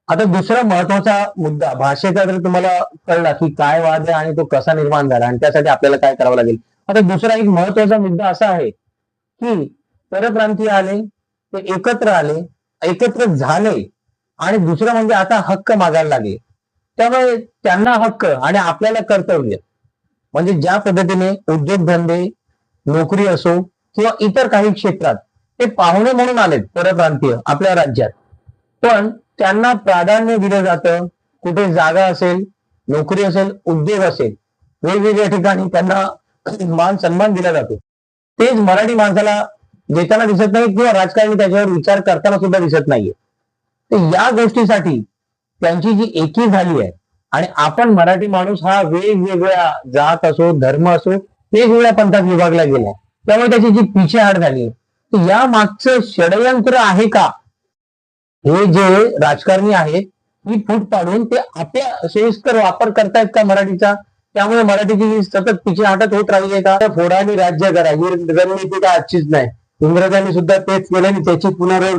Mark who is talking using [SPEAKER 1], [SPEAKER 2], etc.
[SPEAKER 1] आता दुसरा महत्वाचा मुद्दा भाषेचा जर तुम्हाला कळला की काय वाद आहे आणि तो कसा निर्माण झाला आणि त्यासाठी आपल्याला काय करावं लागेल. आता दुसरा एक महत्वाचा मुद्दा असा आहे की परप्रांतीय आले, ते एकत्र आले, एकत्र झाले आणि दुसरं म्हणजे आता हक्क मागायला लागले. त्यामुळे त्यांना हक्क आणि आपल्याला कर्तव्य म्हणजे ज्या पद्धतीने उद्योगधंदे, नोकरी असो किंवा इतर काही क्षेत्रात ते पाहुणे म्हणून आलेत परप्रांतीय आपल्या राज्यात. पण त्यांना प्राधान्य दिलं जातं. कुठे जागा असेल, नोकरी असेल, उद्योग असेल, वेगवेगळ्या ठिकाणी त्यांना मान सन्मान दिला जातो. तेच मराठी माणसाला देताना दिसत नाही किंवा राजकारणी त्याच्यावर विचार करताना सुद्धा दिसत नाहीये. तर या गोष्टीसाठी त्यांची जी एकी झाली आहे आणि आपण मराठी माणूस हा वेगवेगळ्या जात असो, धर्म असो, वेगवेगळ्या पंथात विभागला गेला. त्यामुळे त्याची जी पिछेहाट झाली, तर या मागचं षडयंत्र आहे का? हे जे राजकारणी आहेत ही फूट पाडून ते आपल्या सोयीस्कर वापर करतायत का मराठीचा? त्यामुळे मराठीची सतत पिछेहाटच होत राहिली आहे का? फोडाने राज्य करा ही रणनीती का आजचीच नाही. इंग्रजांनी सुद्धा तेच केलं आणि त्याची पुनरावृत्ती